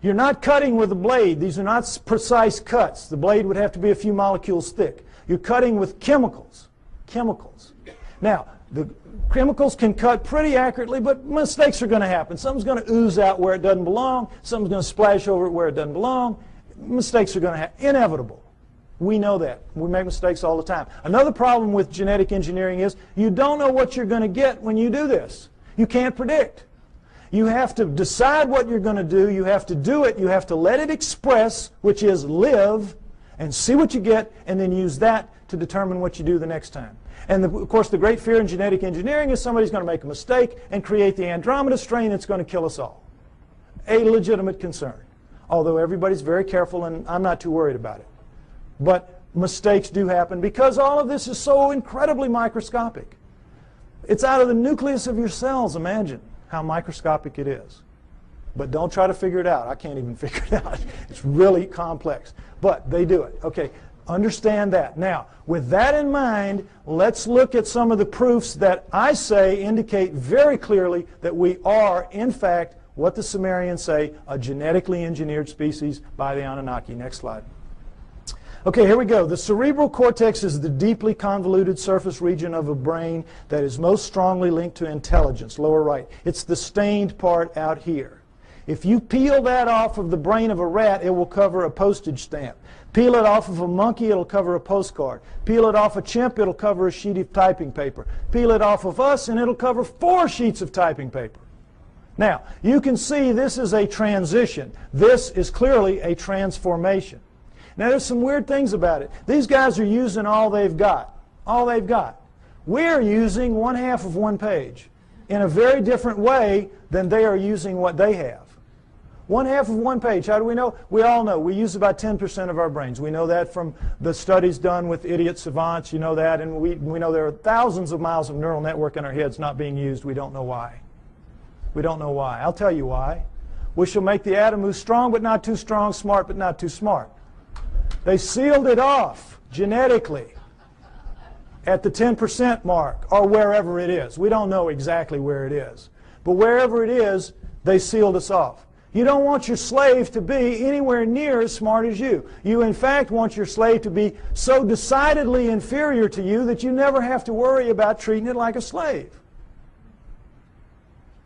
You're not cutting with a blade. These are not precise cuts. The blade would have to be a few molecules thick. You're cutting with chemicals. Chemicals. Now, the chemicals can cut pretty accurately, but mistakes are going to happen. Something's going to ooze out where it doesn't belong. Something's going to splash over it where it doesn't belong. Mistakes are going to happen. Inevitable. We know that. We make mistakes all the time. Another problem with genetic engineering is you don't know what you're going to get when you do this. You can't predict. You have to decide what you're going to do. You have to do it. You have to let it express, which is live, and see what you get, and then use that to determine what you do the next time. And of course, the great fear in genetic engineering is somebody's going to make a mistake and create the Andromeda strain that's going to kill us all. A legitimate concern. Although everybody's very careful, and I'm not too worried about it. But mistakes do happen because all of this is so incredibly microscopic. It's out of the nucleus of your cells. Imagine how microscopic it is. But don't try to figure it out. I can't even figure it out. It's really complex. But they do it. Okay, understand that. Now, with that in mind, let's look at some of the proofs that I say indicate very clearly that we are, in fact, what the Sumerians say, a genetically engineered species by the Anunnaki. Next slide. Okay, here we go. The cerebral cortex is the deeply convoluted surface region of a brain that is most strongly linked to intelligence, lower right. It's the stained part out here. If you peel that off of the brain of a rat, it will cover a postage stamp. Peel it off of a monkey, it'll cover a postcard. Peel it off a chimp, it'll cover a sheet of typing paper. Peel it off of us, and it'll cover 4 sheets of typing paper. Now, you can see this is a transition. This is clearly a transformation. Now, there's some weird things about it. These guys are using all they've got. All they've got. We're using 1/2 of 1 page in a very different way than they are using what they have. 1/2 of 1 page. How do we know? We all know. We use about 10% of our brains. We know that from the studies done with idiot savants. You know that. And we know there are thousands of miles of neural network in our heads not being used. We don't know why. We don't know why. I'll tell you why. We shall make the atom move strong but not too strong, smart but not too smart. They sealed it off genetically at the 10% mark, or wherever it is. We don't know exactly where it is. But wherever it is, they sealed us off. You don't want your slave to be anywhere near as smart as you. You, in fact, want your slave to be so decidedly inferior to you that you never have to worry about treating it like a slave.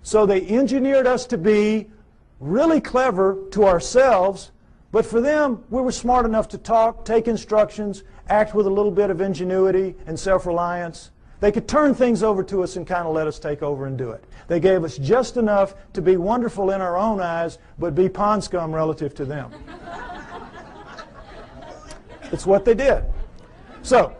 So they engineered us to be really clever to ourselves, but for them, we were smart enough to talk, take instructions, act with a little bit of ingenuity and self-reliance. They could turn things over to us and kind of let us take over and do it. They gave us just enough to be wonderful in our own eyes, but be pond scum relative to them. It's what they did. So,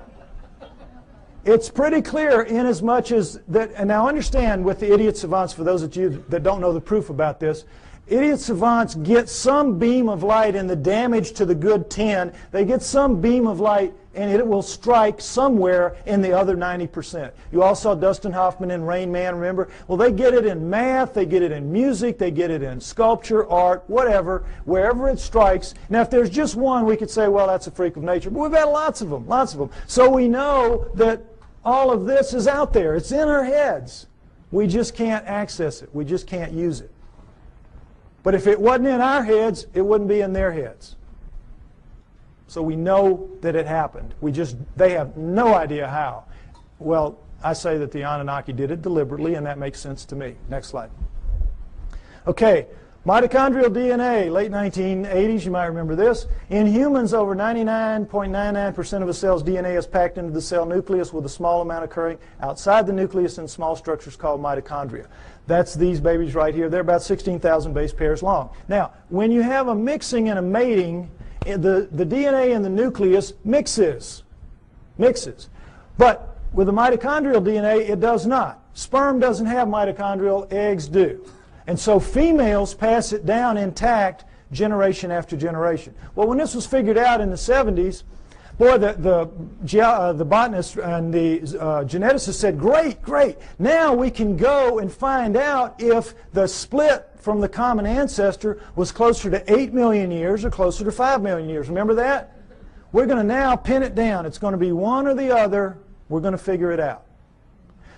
it's pretty clear in as much as that, and now understand with the idiot savants, for those of you that don't know the proof about this, idiot savants get some beam of light in the damage to the good 10. They get some beam of light and it will strike somewhere in the other 90%. You all saw Dustin Hoffman in Rain Man, remember? Well, they get it in math, they get it in music, they get it in sculpture, art, whatever, wherever it strikes. Now, if there's just one, we could say, well, that's a freak of nature. But we've had lots of them, lots of them. So we know that all of this is out there. It's in our heads. We just can't access it. We just can't use it. But if it wasn't in our heads, it wouldn't be in their heads. So we know that it happened. They have no idea how. Well, I say that the Anunnaki did it deliberately, and that makes sense to me. Next slide. Okay, Mitochondrial DNA, late 1980s, you might remember this. In humans, over 99.99% of a cell's DNA is packed into the cell nucleus, with a small amount occurring outside the nucleus in small structures called mitochondria. That's these babies right here. They're about 16,000 base pairs long. Now, when you have a mixing and a mating, the DNA in the nucleus mixes. But with the mitochondrial DNA, it does not. Sperm doesn't have mitochondrial, eggs do. And so females pass it down intact generation after generation. Well, when this was figured out in the 70s, boy, the botanists and the geneticists said, great, now we can go and find out if the split from the common ancestor was closer to 8 million years or closer to 5 million years. Remember that? We're going to now pin it down. It's going to be one or the other. We're going to figure it out.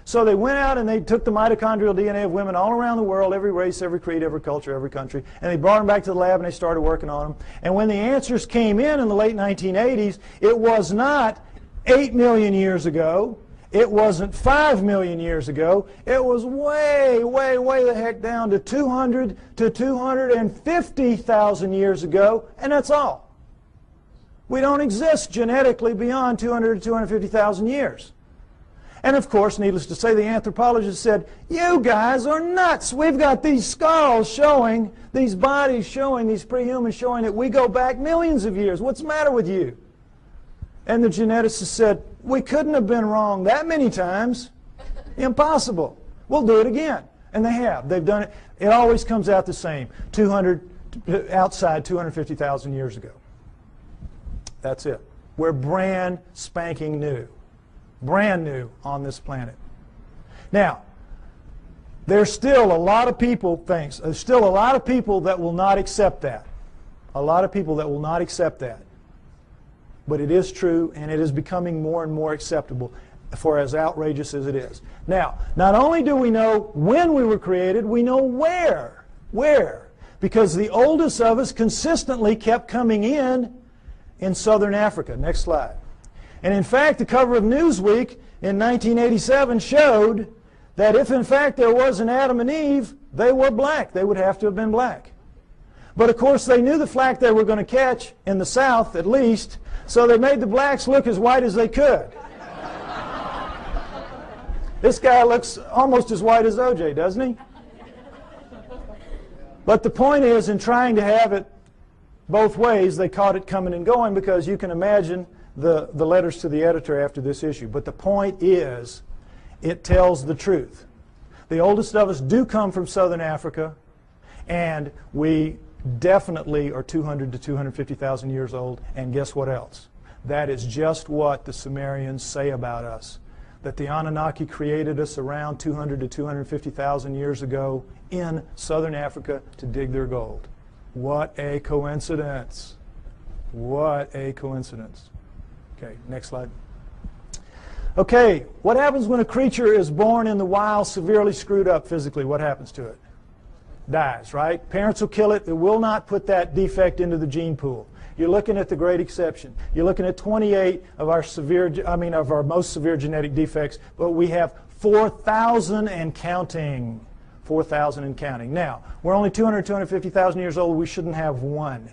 So they went out and they took the mitochondrial DNA of women all around the world, every race, every creed, every culture, every country, and they brought them back to the lab and they started working on them. And when the answers came in the late 1980s, it was not 8 million years ago. It wasn't 5 million years ago. It was way the heck down to 200 to 250,000 years ago, and that's all. We don't exist genetically beyond 200 to 250,000 years. And of course, needless to say, the anthropologists said, you guys are nuts. We've got these skulls showing, these bodies showing, these prehumans showing that we go back millions of years. What's the matter with you? And the geneticists said, we couldn't have been wrong that many times. Impossible. We'll do it again. And they have. They've done it. It always comes out the same. Outside 250,000 years ago. That's it. We're brand spanking new. Brand new on this planet. Now, there's still a lot of people, there's still a lot of people that will not accept that. A lot of people that will not accept that. But it is true, and it is becoming more and more acceptable, for as outrageous as it is. Now, not only do we know when we were created, we know where. Where? Because the oldest of us consistently kept coming in southern Africa. Next slide. And in fact, the cover of Newsweek in 1987 showed that if in fact there was an Adam and Eve, they were black. They would have to have been black. But of course they knew the flack they were going to catch, in the South at least, so they made the blacks look as white as they could. This guy looks almost as white as OJ, doesn't he? But the point is, in trying to have it both ways, they caught it coming and going, because you can imagine the letters to the editor after this issue. But the point is, it tells the truth. The oldest of us do come from southern Africa, and we definitely are 200 to 250,000 years old. And guess what else? That is just what the Sumerians say about us. That the Anunnaki created us around 200 to 250,000 years ago in southern Africa to dig their gold. What a coincidence. What a coincidence. Okay, next slide. Okay, what happens when a creature is born in the wild severely screwed up physically? What happens to it? Dies, right? Parents will kill it. It will not put that defect into the gene pool. You're looking at the great exception. You're looking at 28 of our most severe genetic defects, but we have 4,000 and counting. 4,000 and counting. Now, we're only 200, 250,000 years old. We shouldn't have one.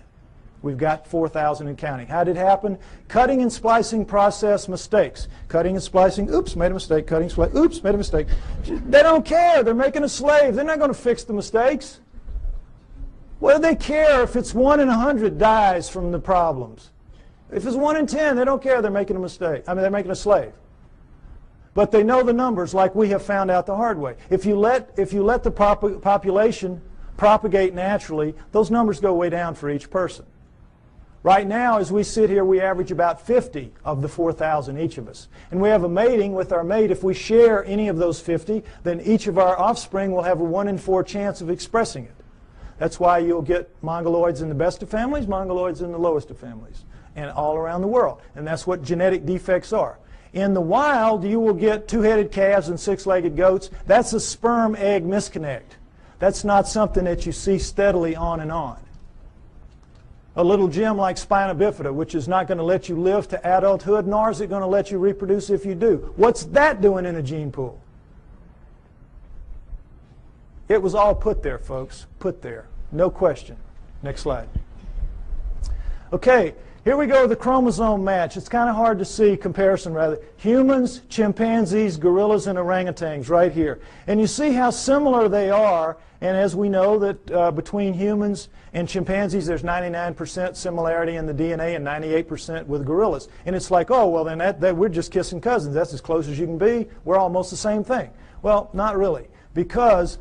We've got 4,000 and counting. How did it happen? Cutting and splicing process mistakes. Cutting and splicing, oops, made a mistake. Cutting, splicing, oops, made a mistake. They don't care. They're making a slave. They're not going to fix the mistakes. What do they care if it's 1 in 100 dies from the problems? If it's 1 in 10, they don't care. They're making a mistake. They're making a slave. But they know the numbers, like we have found out the hard way. If you let the population propagate naturally, those numbers go way down for each person. Right now, as we sit here, we average about 50 of the 4,000, each of us. And we have a mating with our mate. If we share any of those 50, then each of our offspring will have a 1 in 4 chance of expressing it. That's why you'll get mongoloids in the best of families, mongoloids in the lowest of families, and all around the world. And that's what genetic defects are. In the wild, you will get 2-headed calves and 6-legged goats. That's a sperm-egg misconnect. That's not something that you see steadily on and on. A little gem like spina bifida, which is not going to let you live to adulthood, nor is it going to let you reproduce if you do. What's that doing in a gene pool? It was all put there, folks. Put there. No question. Next slide. Okay, here we go with the chromosome match. It's kind of hard to see, comparison rather. Humans, chimpanzees, gorillas, and orangutans right here. And you see how similar they are. And as we know that between humans and chimpanzees there's 99% similarity in the DNA and 98% with gorillas. And it's like, oh, well then that we're just kissing cousins. That's as close as you can be. We're almost the same thing. Well, not really. Because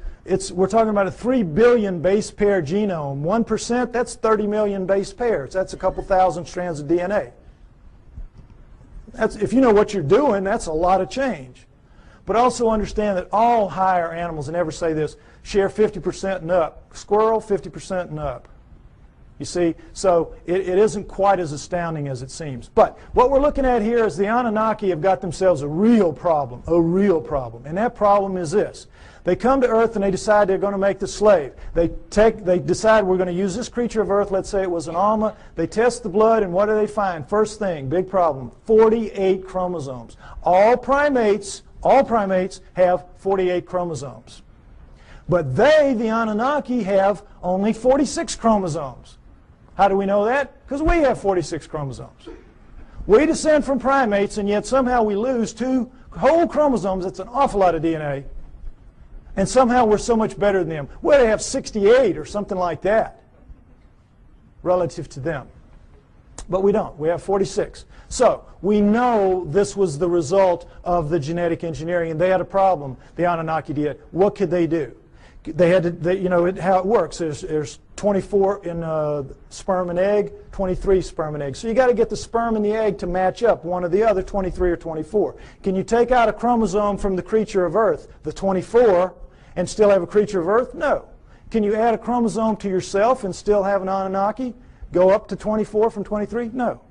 we're talking about a 3 billion base pair genome. 1%, that's 30 million base pairs. That's a couple thousand strands of DNA. If you know what you're doing, that's a lot of change. But also understand that all higher animals, and never say this, share 50% and up. Squirrel, 50% and up. You see, so it isn't quite as astounding as it seems. But what we're looking at here is the Anunnaki have got themselves a real problem. And that problem is this. They come to Earth and they decide they're going to make the slave. They decide we're going to use this creature of Earth, let's say it was an Alma. They test the blood and what do they find? First thing, big problem, 48 chromosomes. All primates have 48 chromosomes. But they, the Anunnaki, have only 46 chromosomes. How do we know that? Because we have 46 chromosomes. We descend from primates and yet somehow we lose 2 whole chromosomes. That's an awful lot of DNA. And somehow we're so much better than them. Well, they have 68 or something like that relative to them. But we don't. We have 46. So we know this was the result of the genetic engineering. And they had a problem, the Anunnaki did. What could they do? They had to, you know how it works. There's 24 in sperm and egg, 23 sperm and egg. So you got to get the sperm and the egg to match up, one or the other, 23 or 24. Can you take out a chromosome from the creature of Earth, the 24, and still have a creature of Earth? No. Can you add a chromosome to yourself and still have an Anunnaki? Go up to 24 from 23? No.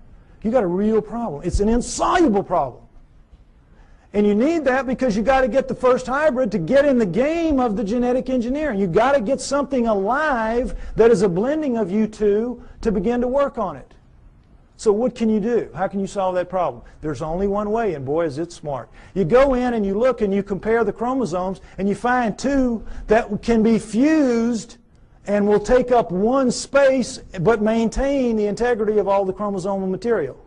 You got a real problem. It's an insoluble problem. And you need that because you got to get the first hybrid to get in the game of the genetic engineering. You got to get something alive that is a blending of you two to begin to work on it. So what can you do? How can you solve that problem? There's only one way, and boy is it smart. You go in and you look and you compare the chromosomes and you find 2 that can be fused and will take up one space but maintain the integrity of all the chromosomal material.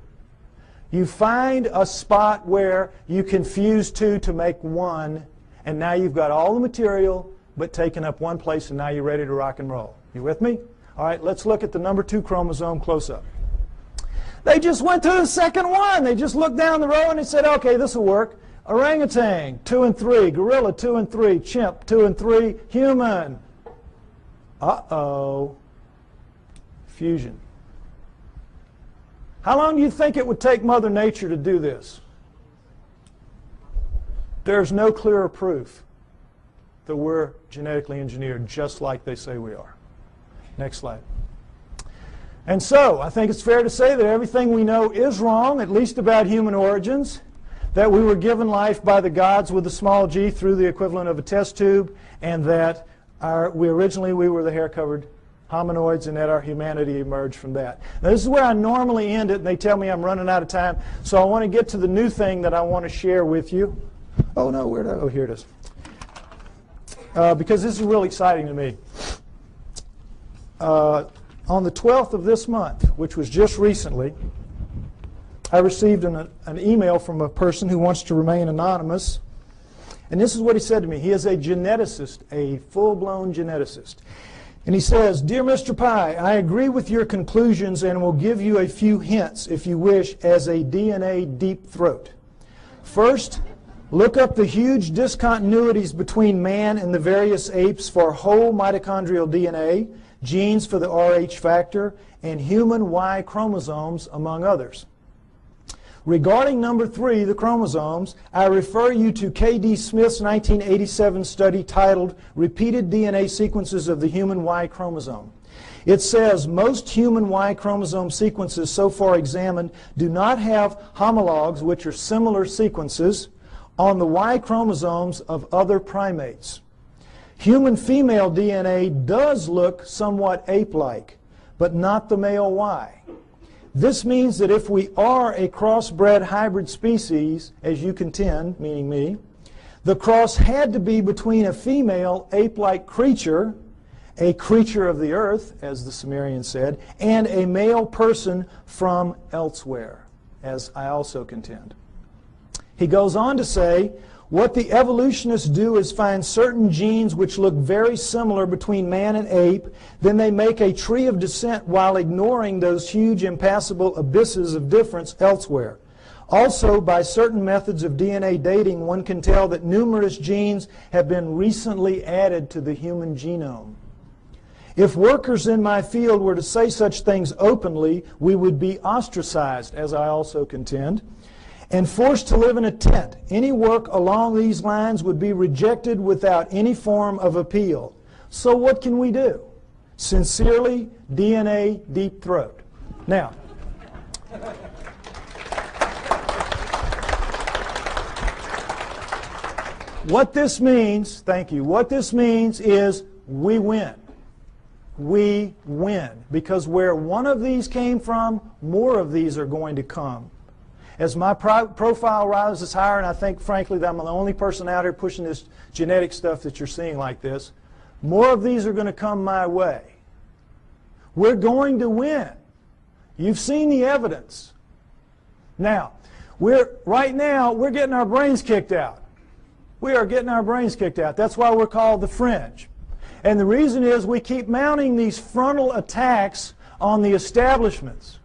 You find a spot where you can fuse 2 to make 1, and now you've got all the material but taken up one place, and now you're ready to rock and roll. You with me? All right, let's look at the number 2 chromosome close up. They just went to the second one. They just looked down the row and they said, okay, this will work. Orangutan, 2 and 3. Gorilla, 2 and 3. Chimp, 2 and 3. Human. Uh-oh. Fusion. How long do you think it would take Mother Nature to do this? There's no clearer proof that we're genetically engineered just like they say we are. Next slide. And so, I think it's fair to say that everything we know is wrong, at least about human origins, that we were given life by the gods with a small g through the equivalent of a test tube, and that we were the hair-covered hominoids, and that our humanity emerged from that. Now, this is where I normally end it, and they tell me I'm running out of time, so I want to get to the new thing that I want to share with you. Oh, no, oh, here it is. Because this is really exciting to me. On the 12th of this month, which was just recently, I received an email from a person who wants to remain anonymous. And this is what he said to me. He is a geneticist, a full-blown geneticist. And he says, "Dear Mr. Pi, I agree with your conclusions and will give you a few hints, if you wish, as a DNA deep throat. First, look up the huge discontinuities between man and the various apes for whole mitochondrial DNA, genes for the Rh factor, and human Y chromosomes, among others. Regarding number 3, the chromosomes, I refer you to K.D. Smith's 1987 study titled Repeated DNA Sequences of the Human Y Chromosome. It says most human Y chromosome sequences so far examined do not have homologs, which are similar sequences, on the Y chromosomes of other primates. Human female DNA does look somewhat ape-like, but not the male Y. This means that if we are a crossbred hybrid species, as you contend, meaning me, the cross had to be between a female ape-like creature a creature of the earth, as the Sumerians said, and a male person from elsewhere, as I also contend. He goes on to say, what the evolutionists do is find certain genes which look very similar between man and ape, then they make a tree of descent while ignoring those huge impassable abysses of difference elsewhere. Also, by certain methods of DNA dating, one can tell that numerous genes have been recently added to the human genome. If workers in my field were to say such things openly, we would be ostracized, as I also contend, and forced to live in a tent. Any work along these lines would be rejected without any form of appeal. So what can we do? Sincerely, DNA Deep Throat. Now, what this means, thank you, what this means is we win. We win. Because where one of these came from, more of these are going to come. As my profile rises higher, and I think, frankly, that I'm the only person out here pushing this genetic stuff that you're seeing like this, more of these are going to come my way. We're going to win. You've seen the evidence. Now, right now, we're getting our brains kicked out. We are getting our brains kicked out. That's why we're called the fringe. And the reason is we keep mounting these frontal attacks on the establishments.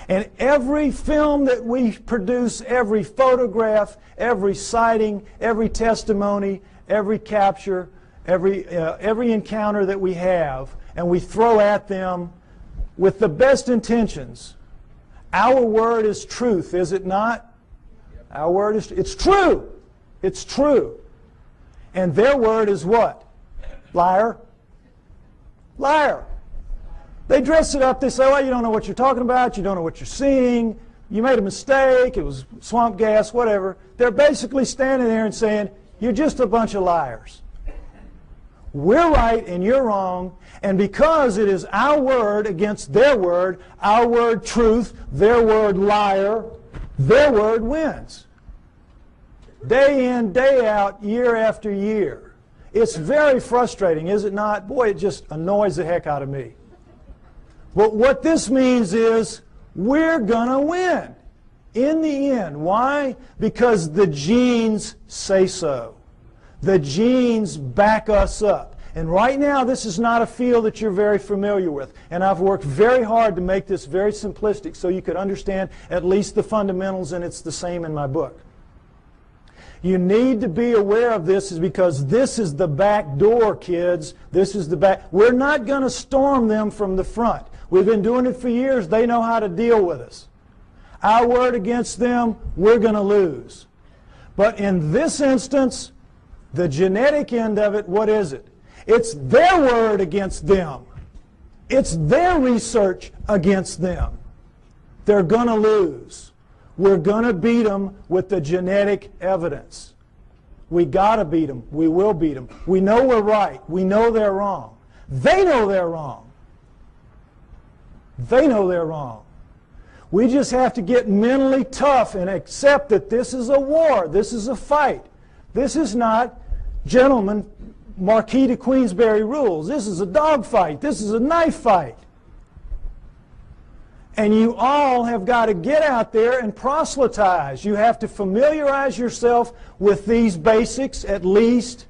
And every film that we produce, every photograph, every sighting, every testimony, every capture, every encounter that we have, and we throw at them with the best intentions. Our word is truth, is it not? Our word is, it's true. It's true. And their word is what? Liar. Liar. They dress it up. They say, well, you don't know what you're talking about. You don't know what you're seeing. You made a mistake. It was swamp gas, whatever. They're basically standing there and saying, you're just a bunch of liars. We're right and you're wrong. And because it is our word against their word, our word truth, their word liar, their word wins. Day in, day out, year after year. It's very frustrating, is it not? Boy, it just annoys the heck out of me. But what this means is we're going to win in the end. Why? Because the genes say so. The genes back us up. And right now, this is not a field that you're very familiar with. And I've worked very hard to make this very simplistic so you could understand at least the fundamentals, and it's the same in my book. You need to be aware of this, is because this is the back door, kids. This is the back. We're not going to storm them from the front. We've been doing it for years. They know how to deal with us. Our word against them, we're going to lose. But in this instance, the genetic end of it, what is it? It's their word against them. It's their research against them. They're going to lose. We're going to beat them with the genetic evidence. We got to beat them. We will beat them. We know we're right. We know they're wrong. They know they're wrong. They know they're wrong. We just have to get mentally tough and accept that this is a war. This is a fight. This is not, gentlemen, Marquis de Queensberry rules. This is a dog fight. This is a knife fight. And you all have got to get out there and proselytize. You have to familiarize yourself with these basics at least.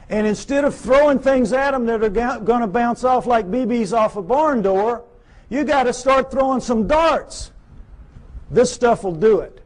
And instead of throwing things at them that are going to bounce off like BBs off a barn door, you got to start throwing some darts. This stuff will do it.